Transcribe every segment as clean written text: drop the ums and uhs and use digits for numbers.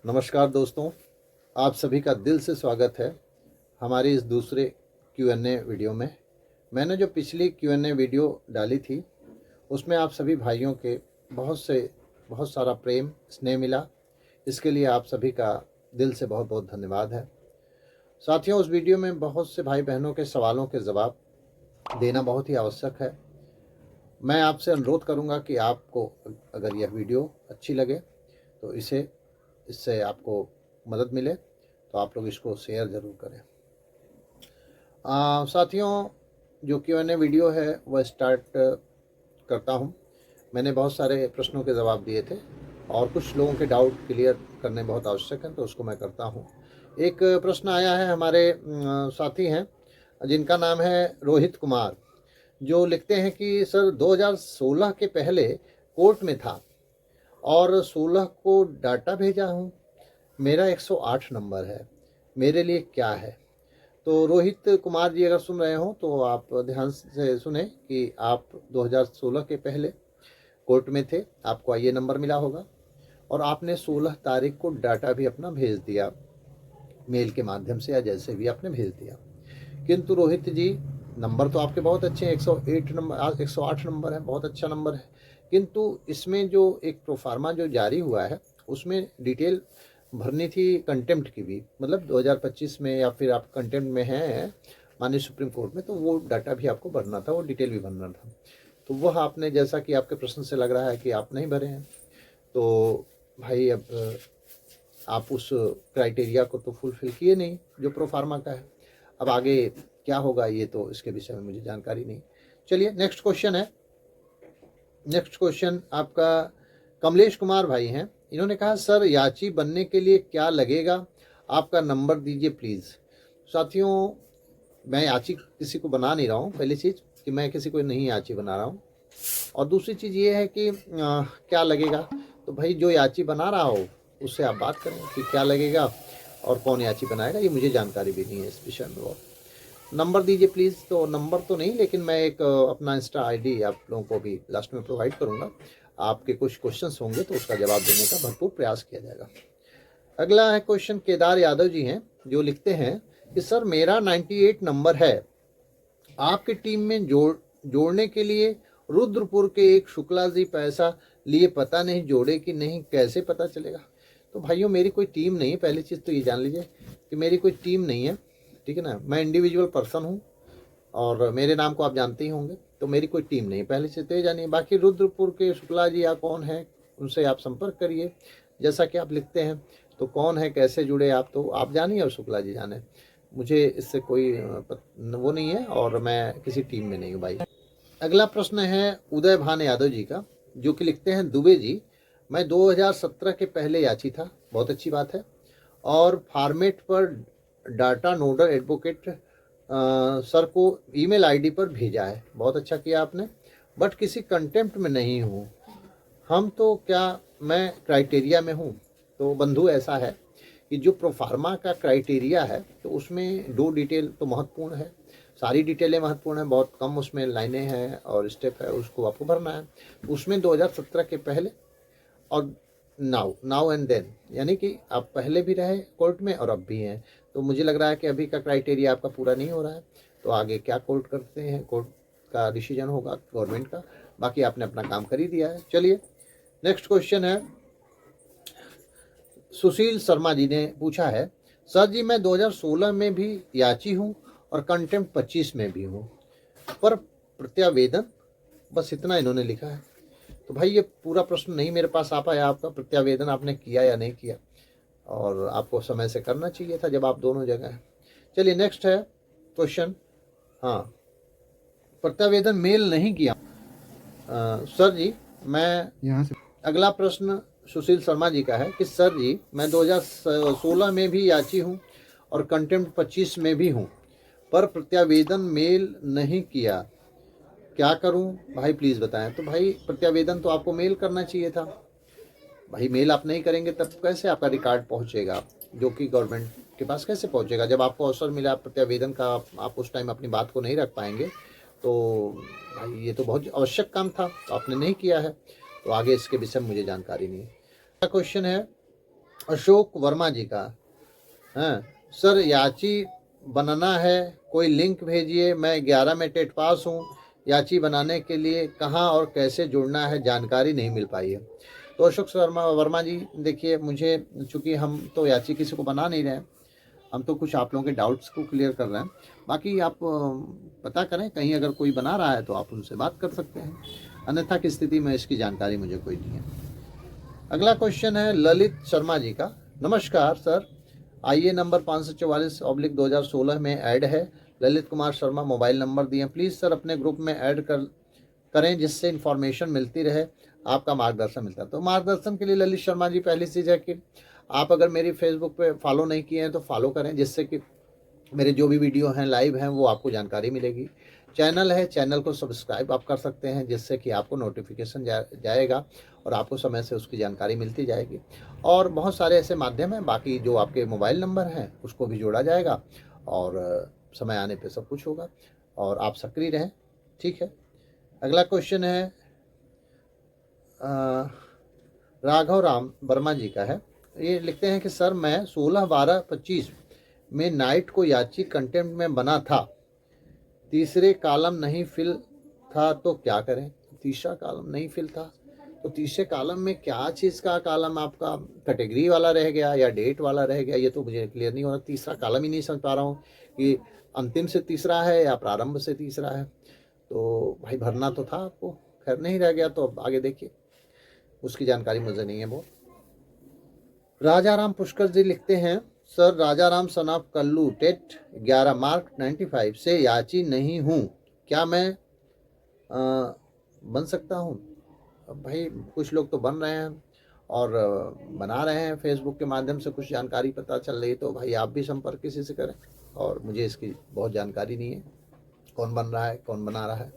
नमस्कार दोस्तों, आप सभी का दिल से स्वागत है हमारी इस दूसरे Q&A वीडियो में। मैंने जो पिछली Q&A वीडियो डाली थी उसमें आप सभी भाइयों के बहुत सारा प्रेम स्नेह मिला। इसके लिए आप सभी का दिल से बहुत बहुत धन्यवाद है। साथियों, उस वीडियो में बहुत से भाई बहनों के सवालों के जवाब देना बहुत ही आवश्यक है। मैं आपसे अनुरोध करूंगा कि आपको अगर यह वीडियो अच्छी लगे तो इससे आपको मदद मिले तो आप लोग इसको शेयर ज़रूर करें। साथियों, जो Q&A वीडियो है वह स्टार्ट करता हूं। मैंने बहुत सारे प्रश्नों के जवाब दिए थे और कुछ लोगों के डाउट क्लियर करने बहुत आवश्यक है, तो उसको मैं करता हूं। एक प्रश्न आया है, हमारे साथी हैं जिनका नाम है रोहित कुमार, जो लिखते हैं कि सर 2016 के पहले कोर्ट में था और 16 को डाटा भेजा हूँ। मेरा 108 नंबर है, मेरे लिए क्या है? तो रोहित कुमार जी, अगर सुन रहे हो तो आप ध्यान से सुने कि आप 2016 के पहले कोर्ट में थे, आपको आईए नंबर मिला होगा और आपने 16 तारीख को डाटा भी अपना भेज दिया, मेल के माध्यम से या जैसे भी आपने भेज दिया। किंतु रोहित जी, नंबर तो आपके बहुत अच्छे हैं, 108 नंबर 108 नंबर है, बहुत अच्छा नंबर है। किंतु इसमें जो एक प्रोफार्मा जो जारी हुआ है उसमें डिटेल भरनी थी कंटेम्प्ट की भी, मतलब 2025 में, या फिर आप कंटेम्प्ट में हैं माननीय सुप्रीम कोर्ट में, तो वो डाटा भी आपको भरना था, वो डिटेल भी भरना था। तो वह आपने, जैसा कि आपके प्रश्न से लग रहा है कि आप नहीं भरे हैं, तो भाई अब आप उस क्राइटेरिया को तो फुलफिल किए नहीं जो प्रोफार्मा का है। अब आगे क्या होगा ये तो इसके विषय में मुझे जानकारी नहीं। चलिए, नेक्स्ट क्वेश्चन है। नेक्स्ट क्वेश्चन आपका कमलेश कुमार भाई हैं। इन्होंने कहा, सर याची बनने के लिए क्या लगेगा, आपका नंबर दीजिए प्लीज़। साथियों, मैं याची किसी को बना नहीं रहा हूँ। पहली चीज़ कि मैं किसी को नहीं याची बना रहा हूँ, और दूसरी चीज़ ये है कि क्या लगेगा, तो भाई जो याची बना रहा हो उससे आप बात करें कि क्या लगेगा और कौन याची बनाएगा, ये मुझे जानकारी भी नहीं है इस विषय में। नंबर दीजिए प्लीज़। तो नंबर तो नहीं, लेकिन मैं एक अपना इंस्टा आईडी आप लोगों को भी लास्ट में प्रोवाइड करूंगा। आपके कुछ क्वेश्चंस होंगे तो उसका जवाब देने का भरपूर प्रयास किया जाएगा। अगला है क्वेश्चन, केदार यादव जी हैं, जो लिखते हैं कि सर मेरा 98 नंबर है, आपकी टीम में जोड़ने के लिए रुद्रपुर के एक शुक्ला जी पैसा लिए, पता नहीं जोड़े कि नहीं, कैसे पता चलेगा? तो भाइयों, मेरी कोई टीम नहीं है। पहली चीज़ तो ये जान लीजिए कि मेरी कोई टीम नहीं है, ठीक है ना। मैं इंडिविजुअल पर्सन हूँ और मेरे नाम को आप जानते ही होंगे, तो मेरी कोई टीम नहीं, पहले से तो ये जानिए। बाकी रुद्रपुर के शुक्ला जी या कौन है, उनसे आप संपर्क करिए जैसा कि आप लिखते हैं। तो कौन है, कैसे जुड़े आप, तो आप जानिए और शुक्ला जी जाने। मुझे इससे कोई वो नहीं है और मैं किसी टीम में नहीं हूँ भाई। अगला प्रश्न है उदय भान यादव जी का, जो कि लिखते हैं, दुबे जी, मैं 2017 के पहले याची था, बहुत अच्छी बात है, और फॉर्मेट पर डाटा नोडल एडवोकेट सर को ईमेल आईडी पर भेजा है, बहुत अच्छा किया आपने, बट किसी कंटेम्प्ट में नहीं हूँ। हम तो क्या, मैं क्राइटेरिया में हूँ। तो बंधु, ऐसा है कि जो प्रोफार्मा का क्राइटेरिया है तो उसमें 2 डिटेल तो महत्वपूर्ण है, सारी डिटेलें महत्वपूर्ण हैं, बहुत कम उसमें लाइनें हैं और स्टेप है, उसको आपको भरना है। उसमें 2017 के पहले और नाउ एंड देन, यानी कि आप पहले भी रहे कोर्ट में और अब भी हैं। तो मुझे लग रहा है कि अभी का क्राइटेरिया आपका पूरा नहीं हो रहा है, तो आगे क्या कोर्ट करते हैं, कोर्ट का डिसीजन होगा गवर्नमेंट का। बाकी आपने अपना काम कर ही दिया है। चलिए, नेक्स्ट क्वेश्चन है, सुशील शर्मा जी ने पूछा है, सर जी मैं 2016 में भी याची हूँ और कंटेम्प्ट 25 में भी हूँ, पर प्रत्यावेदन, बस इतना इन्होंने लिखा है। तो भाई ये पूरा प्रश्न नहीं मेरे पास आ पाया, आपका प्रत्यावेदन आपने किया या नहीं किया, और आपको समय से करना चाहिए था जब आप दोनों जगह हैं। चलिए, नेक्स्ट है क्वेश्चन। हाँ, प्रत्यावेदन मेल नहीं किया सर जी मैं यहाँ से। अगला प्रश्न सुशील शर्मा जी का है कि सर जी मैं 2016 में भी याची हूँ और कंटेम्प्ट 25 में भी हूँ, पर प्रत्यावेदन मेल नहीं किया, क्या करूं भाई, प्लीज़ बताएं। तो भाई, प्रत्यावेदन तो आपको मेल करना चाहिए था भाई। मेल आप नहीं करेंगे तब कैसे आपका रिकॉर्ड पहुंचेगा, जो कि गवर्नमेंट के पास कैसे पहुंचेगा? जब आपको अवसर मिला प्रत्यावेदन का, आप उस टाइम अपनी बात को नहीं रख पाएंगे, तो भाई ये तो बहुत आवश्यक काम था, तो आपने नहीं किया है। तो आगे इसके विषय में मुझे जानकारी नहीं है। अगला क्वेश्चन है अशोक वर्मा जी का है। सर याची बनाना है, कोई लिंक भेजिए, मैं 11 में टेट पास हूँ, याची बनाने के लिए कहाँ और कैसे जुड़ना है जानकारी नहीं मिल पाई है। तो अशोक वर्मा जी देखिए, मुझे चूँकि हम तो याची किसी को बना नहीं रहे हैं, हम तो कुछ आप लोगों के डाउट्स को क्लियर कर रहे हैं। बाकी आप पता करें, कहीं अगर कोई बना रहा है तो आप उनसे बात कर सकते हैं, अन्यथा की स्थिति में इसकी जानकारी मुझे कोई नहीं है। अगला क्वेश्चन है ललित शर्मा जी का। नमस्कार सर, आईए नंबर 544/2016 में ऐड है, ललित कुमार शर्मा मोबाइल नंबर दिए, प्लीज़ सर अपने ग्रुप में ऐड करें जिससे इन्फॉर्मेशन मिलती रहे, आपका मार्गदर्शन मिलता है। तो मार्गदर्शन के लिए ललित शर्मा जी पहली चीज़ है कि आप अगर मेरी फेसबुक पे फॉलो नहीं किए हैं तो फॉलो करें, जिससे कि मेरे जो भी वीडियो हैं लाइव हैं वो आपको जानकारी मिलेगी। चैनल है, चैनल को सब्सक्राइब आप कर सकते हैं, जिससे कि आपको नोटिफिकेशन जाएगा और आपको समय से उसकी जानकारी मिलती जाएगी। और बहुत सारे ऐसे माध्यम हैं, बाकी जो आपके मोबाइल नंबर हैं उसको भी जोड़ा जाएगा और समय आने पे सब कुछ होगा और आप सक्रिय रहें। ठीक है। अगला क्वेश्चन है राघव राम वर्मा जी का है। ये लिखते हैं कि सर मैं 16/12/25 में नाइट को याची कंटेंट में बना था, तीसरे कॉलम नहीं फिल था तो क्या करें। तीसरा कॉलम नहीं फिल था तो तीसरे कॉलम में क्या चीज़ का कॉलम आपका कैटेगरी वाला रह गया या डेट वाला रह गया, ये तो मुझे क्लियर नहीं हो रहा। तीसरा कॉलम ही नहीं समझ पा रहा हूँ कि अंतिम से तीसरा है या प्रारंभ से तीसरा है। तो भाई भरना तो था आपको, खैर नहीं रह गया तो अब आगे देखिए, उसकी जानकारी मुझे नहीं है वो। राजा राम पुष्कर जी लिखते हैं, sir Raja Ram son of Kallu TET 11 mark 95 से याची नहीं हूँ, क्या मैं बन सकता हूँ। भाई कुछ लोग तो बन रहे हैं और बना रहे हैं फेसबुक के माध्यम से, कुछ जानकारी पता चल रही, तो भाई आप भी संपर्क किसी से करें। और मुझे इसकी बहुत जानकारी नहीं है कौन बन रहा है कौन बना रहा है,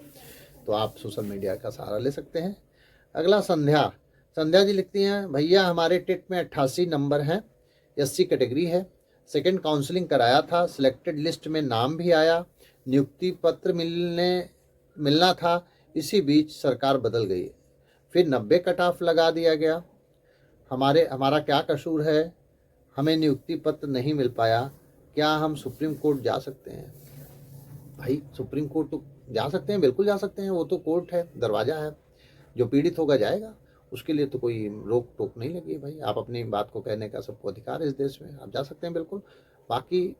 तो आप सोशल मीडिया का सहारा ले सकते हैं। अगला संध्या जी लिखती हैं, भैया हमारे टेट में 88 नंबर हैं, SC कैटेगरी है, सेकंड काउंसलिंग कराया था, सिलेक्टेड लिस्ट में नाम भी आया, नियुक्ति पत्र मिलना था, इसी बीच सरकार बदल गई, फिर 90 कट ऑफ लगा दिया गया, हमारा क्या कसूर है, हमें नियुक्ति पत्र नहीं मिल पाया, क्या हम सुप्रीम कोर्ट जा सकते हैं। भाई सुप्रीम कोर्ट तो जा सकते हैं, बिल्कुल जा सकते हैं, वो तो कोर्ट है, दरवाज़ा है, जो पीड़ित होगा जाएगा, उसके लिए तो कोई रोक टोक नहीं लगी है। भाई आप अपनी बात को कहने का सबको अधिकार है इस देश में, आप जा सकते हैं बिल्कुल। बाकी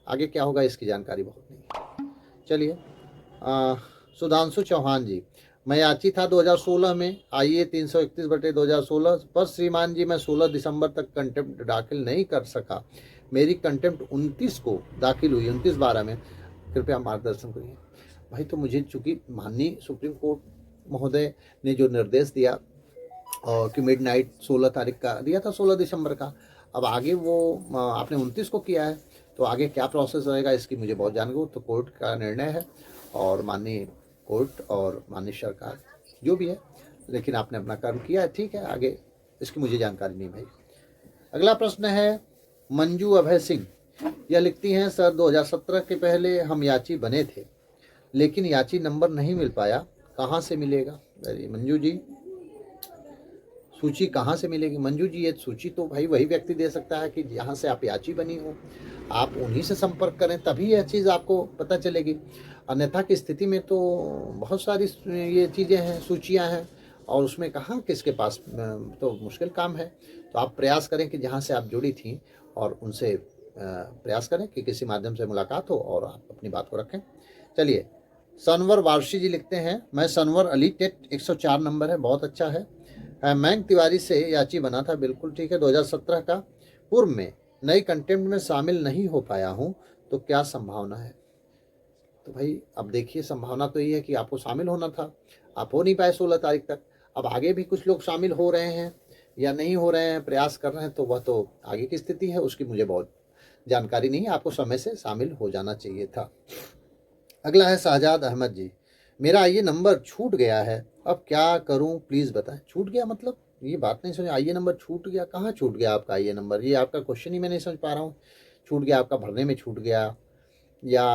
आगे क्या होगा इसकी जानकारी बहुत नहीं है। चलिए सुधांशु चौहान जी, मैं याची था 2016 में, आइए 331/2016 पर श्रीमान जी मैं 16 दिसंबर तक कंटेम्प्ट दाखिल नहीं कर सका, मेरी कंटेम्प्ट 29 को दाखिल हुई, 29/12 में, कृपया मार्गदर्शन करिए। भाई तो मुझे चूँकि माननीय सुप्रीम कोर्ट महोदय ने जो निर्देश दिया और कि मिडनाइट 16 तारीख का दिया था, 16 दिसंबर का, अब आगे वो आपने 29 को किया है, तो आगे क्या प्रोसेस रहेगा इसकी मुझे बहुत जानकारी, तो कोर्ट का निर्णय है और माननीय कोर्ट और माननीय सरकार जो भी है, लेकिन आपने अपना कर्म किया है, ठीक है, आगे इसकी मुझे जानकारी नहीं भाई। अगला प्रश्न है मंजू अभय सिंह, यह लिखती हैं, सर 2017 के पहले हम याची बने थे लेकिन याची नंबर नहीं मिल पाया, कहाँ से मिलेगा। अरे मंजू जी, सूची कहाँ से मिलेगी मंजू जी, ये सूची तो भाई वही व्यक्ति दे सकता है कि जहाँ से आप याची बनी हो, आप उन्हीं से संपर्क करें तभी यह चीज़ आपको पता चलेगी। अन्यथा की स्थिति में तो बहुत सारी ये चीज़ें हैं, सूचियाँ हैं, और उसमें कहाँ किसके पास, तो मुश्किल काम है। तो आप प्रयास करें कि जहाँ से आप जुड़ी थी और उनसे प्रयास करें कि किसी माध्यम से मुलाकात हो और आप अपनी बात को रखें। चलिए सनवर वारसी जी लिखते हैं, मैं सनवर अली टेट 104 नंबर है, बहुत अच्छा है, मैंग तिवारी से याची बना था, बिल्कुल ठीक है, 2017 का, पूर्व में नई कंटेंट में शामिल नहीं हो पाया हूँ, तो क्या संभावना है। तो भाई अब देखिए, संभावना तो ये है कि आपको शामिल होना था, आप हो नहीं पाए 16 तारीख तक, अब आगे भी कुछ लोग शामिल हो रहे हैं या नहीं हो रहे हैं, प्रयास कर रहे हैं, तो वह तो आगे की स्थिति है, उसकी मुझे बहुत जानकारी नहीं है, आपको समय से शामिल हो जाना चाहिए था। अगला है शाहजाद अहमद जी, मेरा आईए नंबर छूट गया है, अब क्या करूं प्लीज़ बताएं। छूट गया मतलब ये बात नहीं समझ, आईए नंबर छूट गया, कहाँ छूट गया आपका आईए नंबर, ये आपका क्वेश्चन ही मैं नहीं समझ पा रहा हूँ। छूट गया आपका भरने में छूट गया या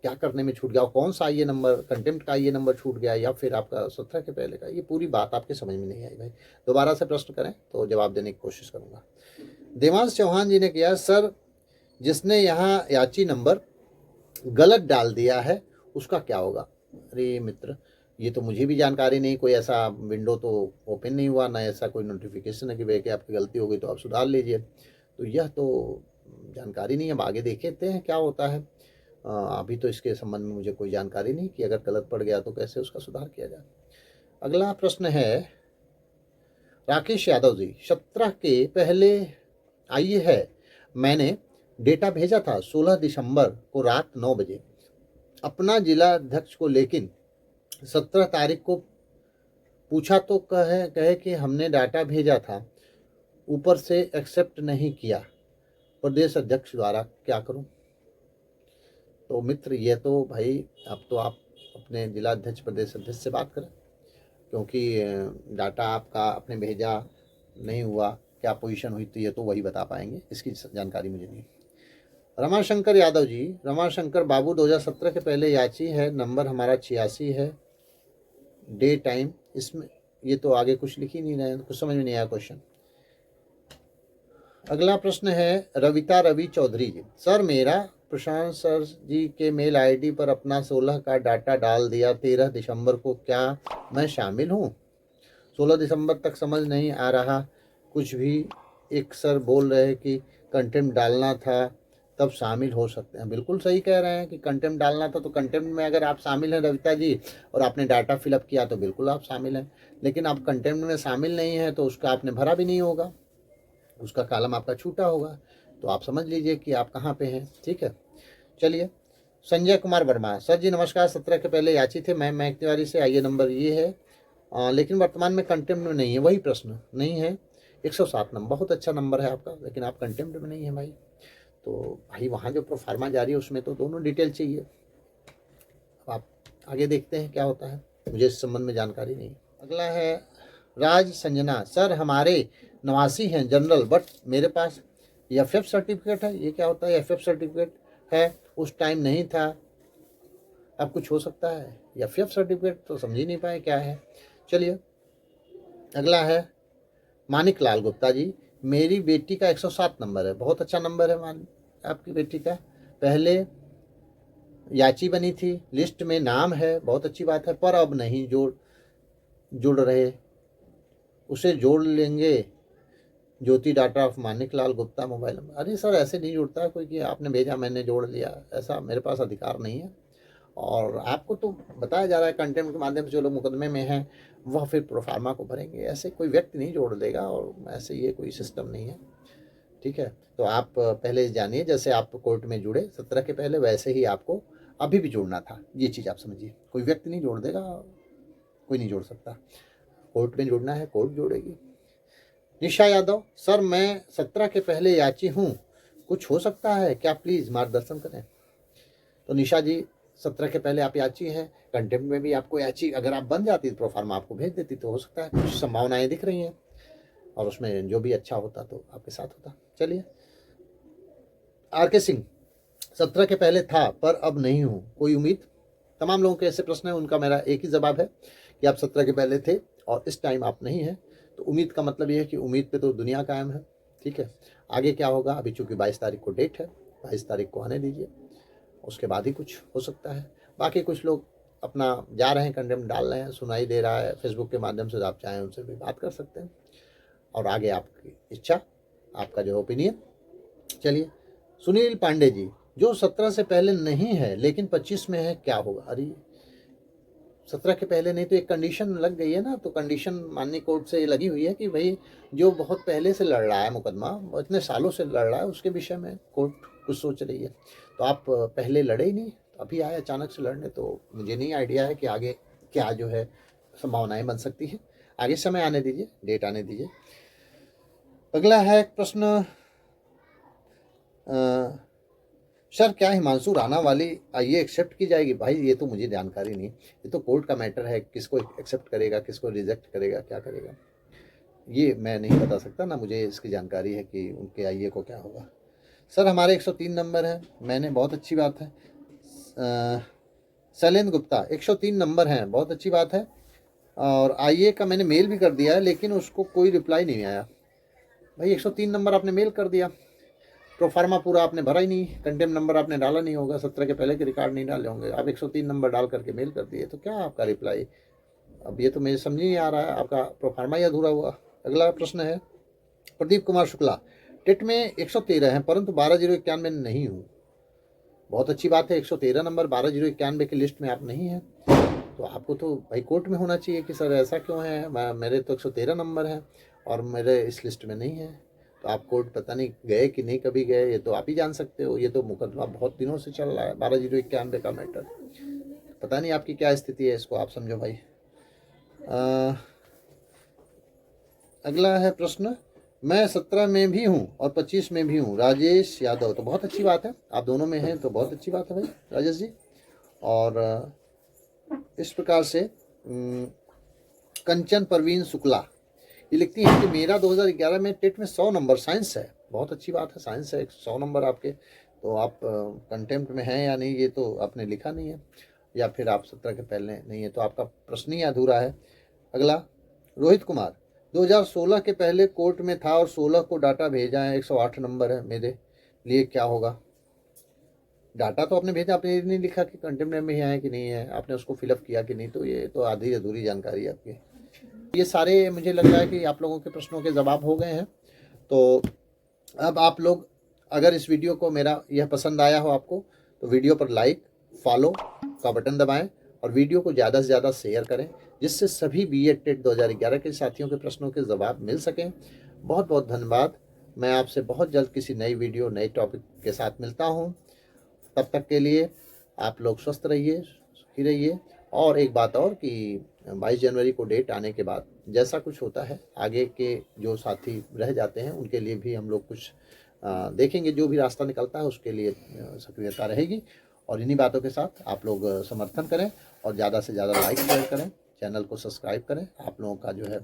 क्या करने में छूट गया, और कौन सा आईए नंबर, कंटेम्प्ट का आईए नंबर छूट गया या फिर आपका 17 के पहले का, ये पूरी बात आपके समझ में नहीं आई भाई। दोबारा से प्रश्न करें तो जवाब देने की कोशिश करूँगा। देवांश चौहान जी ने किया, सर जिसने यहाँ याची नंबर गलत डाल दिया है उसका क्या होगा। अरे मित्र, ये तो मुझे भी जानकारी नहीं, कोई ऐसा विंडो तो ओपन नहीं हुआ, ना ऐसा कोई नोटिफिकेशन है कि भाई कि आपकी गलती हो गई तो आप सुधार लीजिए, तो यह तो जानकारी नहीं है। अब आगे देखते हैं क्या होता है। अभी तो इसके संबंध में मुझे कोई जानकारी नहीं कि अगर गलत पड़ गया तो कैसे उसका सुधार किया जाए। अगला प्रश्न है राकेश यादव जी, 17 के पहले आइए है, मैंने डेटा भेजा था 16 दिसंबर को रात 9 बजे अपना जिला अध्यक्ष को, लेकिन 17 तारीख को पूछा तो कहे कि हमने डाटा भेजा था, ऊपर से एक्सेप्ट नहीं किया, प्रदेश अध्यक्ष द्वारा क्या करूं। तो मित्र, ये तो भाई अब तो आप अपने जिला अध्यक्ष प्रदेश अध्यक्ष से बात करें, क्योंकि डाटा आपका आपने भेजा नहीं हुआ, क्या पोजीशन हुई, तो ये तो वही बता पाएंगे, इसकी जानकारी मुझे नहीं। रमाशंकर यादव जी, रमाशंकर बाबू 2017 के पहले याची है, नंबर हमारा 86 है, डे टाइम, इसमें ये तो आगे कुछ लिख ही नहीं रहे, कुछ समझ में नहीं आया क्वेश्चन। अगला प्रश्न है रविता रवि चौधरी जी, सर मेरा प्रशांत सर जी के मेल आईडी पर अपना 16 का डाटा डाल दिया 13 दिसंबर को, क्या मैं शामिल हूँ। 16 दिसंबर तक समझ नहीं आ रहा कुछ भी, एक सर बोल रहे कि कंटेंट डालना था तब शामिल हो सकते हैं। बिल्कुल सही कह रहे हैं कि कंटेंट डालना था, तो कंटेंट में अगर आप शामिल हैं रविता जी और आपने डाटा फिलअप किया तो बिल्कुल आप शामिल हैं, लेकिन आप कंटेंट में शामिल नहीं हैं तो उसका आपने भरा भी नहीं होगा, उसका कॉलम आपका छूटा होगा, तो आप समझ लीजिए कि आप कहाँ पे हैं। ठीक है, चलिए। संजय कुमार वर्मा, सर जी नमस्कार, 17 के पहले याची थे, मैं महक तिवारी से, आइए नंबर ये है, लेकिन वर्तमान में कंटेम्प्ट में नहीं है, वही प्रश्न नहीं है, 107 नंबर, बहुत अच्छा नंबर है आपका, लेकिन आप कंटेम्प्ट में नहीं है भाई। तो भाई वहाँ जो प्रोफार्मा जारी है उसमें तो दोनों डिटेल चाहिए। अब आप आगे देखते हैं क्या होता है, मुझे इस संबंध में जानकारी नहीं। अगला है राज संजना, सर हमारे 89 हैं जनरल, बट मेरे पास FF सर्टिफिकेट है, ये क्या होता है, FF सर्टिफिकेट है, उस टाइम नहीं था, अब कुछ हो सकता है। FF सर्टिफिकेट तो समझ ही नहीं पाए क्या है। चलिए, अगला है मानिक लाल गुप्ता जी, मेरी बेटी का 107 नंबर है, बहुत अच्छा नंबर है आपकी बेटी का, पहले याची बनी थी, लिस्ट में नाम है, बहुत अच्छी बात है, पर अब नहीं जुड़ रहे, उसे जोड़ लेंगे। Jyoti data of Manik Lal Gupta mobile number, अरे सर ऐसे नहीं जुड़ता है कोई कि आपने भेजा मैंने जोड़ लिया, ऐसा मेरे पास अधिकार नहीं है। और आपको तो बताया जा रहा है कंटेंट के माध्यम से जो लोग मुकदमे में हैं वह फिर प्रोफार्मा को भरेंगे, ऐसे कोई व्यक्ति नहीं जोड़ देगा, और ऐसे ये कोई सिस्टम नहीं है। ठीक है, तो आप पहले जानिए, जैसे आप कोर्ट में जुड़े 17 के पहले, वैसे ही आपको अभी भी जुड़ना था, ये चीज़ आप समझिए, कोई व्यक्ति नहीं जोड़ देगा, कोई नहीं जोड़ सकता, कोर्ट में जुड़ना है कोर्ट जोड़ेगी। निशा यादव, सर मैं 17 के पहले याची हूँ, कुछ हो सकता है क्या, प्लीज़ मार्गदर्शन करें। तो निशा जी 17 के पहले आप याची हैं, कंटेम्प्ट में भी आपको याची अगर आप बन जाती तो प्रोफार्मा आपको भेज देती, तो हो सकता है कुछ संभावनाएं दिख रही हैं, और उसमें जो भी अच्छा होता तो आपके साथ होता। चलिए, RK सिंह, 17 के पहले था पर अब नहीं हूँ, कोई उम्मीद। तमाम लोगों के ऐसे प्रश्न हैं, उनका मेरा एक ही जवाब है कि आप 17 के पहले थे और इस टाइम आप नहीं हैं, तो उम्मीद का मतलब ये है कि उम्मीद पे तो दुनिया कायम है। ठीक है, आगे क्या होगा, अभी चूंकि 22 तारीख को डेट है, 22 तारीख को आने दीजिए, उसके बाद ही कुछ हो सकता है। बाकी कुछ लोग अपना जा रहे हैं, कंडेम डाल रहे हैं, सुनाई दे रहा है फेसबुक के माध्यम से, आप चाहें उनसे भी बात कर सकते हैं, और आगे आपकी इच्छा, आपका जो ओपिनियन। चलिए, सुनील पांडे जी, जो 17 से पहले नहीं है लेकिन 25 में है, क्या होगा। अरे 17 के पहले नहीं तो एक कंडीशन लग गई है ना, तो कंडीशन माननीय कोर्ट से लगी हुई है कि भाई जो बहुत पहले से लड़ रहा है मुकदमा, इतने सालों से लड़ रहा है, उसके विषय में कोर्ट कुछ सोच रही है। तो आप पहले लड़े ही नहीं, अभी आए अचानक से लड़ने, तो मुझे नहीं आइडिया है कि आगे क्या जो है संभावनाएं बन सकती है। आगे समय आने दीजिए, डेट आने दीजिए। अगला है प्रश्न, सर क्या हिमांशु राणा वाली ये एक्सेप्ट की जाएगी। भाई ये तो मुझे जानकारी नहीं, ये तो कोर्ट का मैटर है, किसको एक्सेप्ट करेगा किसको रिजेक्ट करेगा क्या करेगा, ये मैं नहीं बता सकता ना, मुझे इसकी जानकारी है कि उनके आईए को क्या होगा। सर हमारे 103 नंबर है, मैंने, बहुत अच्छी बात है, शैलेंद्र गुप्ता 103 नंबर हैं, बहुत अच्छी बात है। और आईए का मैंने मेल भी कर दिया है, लेकिन उसको कोई रिप्लाई नहीं आया। भाई 103 नंबर आपने मेल कर दिया, प्रोफार्मा पूरा आपने भरा ही नहीं, कंटेम्प्ट नंबर आपने डाला नहीं होगा, 17 के पहले के रिकॉर्ड नहीं डाले होंगे, आप 103 नंबर डाल करके मेल कर दिए, तो क्या आपका रिप्लाई? अब ये तो मुझे समझ नहीं आ रहा है, आपका प्रोफार्मा ही अधूरा हुआ। अगला प्रश्न है प्रदीप कुमार शुक्ला, टेट में 113 है परंतु 12091 में नहीं हूँ। बहुत अच्छी बात है, 113 नंबर 12091 की लिस्ट में आप नहीं हैं, तो आपको तो भाई कोर्ट में होना चाहिए कि सर ऐसा क्यों है, मेरे तो 113 नंबर हैं और मेरे इस लिस्ट में नहीं है। तो आप कोर्ट पता नहीं गए कि नहीं, कभी गए, ये तो आप ही जान सकते हो। ये तो मुकदमा बहुत दिनों से चल रहा है, 12091 का मैटर, पता नहीं आपकी क्या स्थिति है, इसको आप समझो भाई। अगला है प्रश्न, मैं 17 में भी हूँ और 25 में भी हूँ, राजेश यादव। तो बहुत अच्छी बात है, आप दोनों में हैं तो बहुत अच्छी बात है भाई राजेश जी। और इस प्रकार से कंचन परवीन शुक्ला ये लिखती हैं कि मेरा 2011 में टेट में 100 नंबर साइंस है। बहुत अच्छी बात है, साइंस है 100 नंबर आपके, तो आप कंटेम्प्ट में हैं या नहीं ये तो आपने लिखा नहीं है, या फिर आप 17 के पहले नहीं है, तो आपका प्रश्न ही अधूरा है। अगला रोहित कुमार, 2016 के पहले कोर्ट में था और 16 को डाटा भेजा है, 108 नंबर है, मेरे लिए क्या होगा? डाटा तो आपने भेजा, आपने ये नहीं लिखा कि कंटेम्प्ट में है कि नहीं है, आपने उसको फिलअप किया कि नहीं, तो ये तो आधी अधूरी जानकारी है आपकी। ये सारे मुझे लग रहा है कि आप लोगों के प्रश्नों के जवाब हो गए हैं। तो अब आप लोग अगर इस वीडियो को मेरा यह पसंद आया हो आपको, तो वीडियो पर लाइक फॉलो का बटन दबाएं और वीडियो को ज़्यादा से ज़्यादा शेयर करें, जिससे सभी बीएड टेट 2011 के साथियों के प्रश्नों के जवाब मिल सकें। बहुत बहुत धन्यवाद। मैं आपसे बहुत जल्द किसी नई वीडियो नए टॉपिक के साथ मिलता हूँ। तब तक के लिए आप लोग स्वस्थ रहिए, सुखी रहिए। और एक बात और कि 22 जनवरी को डेट आने के बाद जैसा कुछ होता है, आगे के जो साथी रह जाते हैं उनके लिए भी हम लोग कुछ देखेंगे, जो भी रास्ता निकलता है उसके लिए सक्रियता रहेगी। और इन्हीं बातों के साथ आप लोग समर्थन करें और ज़्यादा से ज़्यादा लाइक शेयर करें, चैनल को सब्सक्राइब करें। आप लोगों का जो है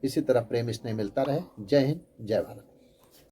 इसी तरह प्रेम स्नेह मिलता रहे। जय हिंद, जय भारत।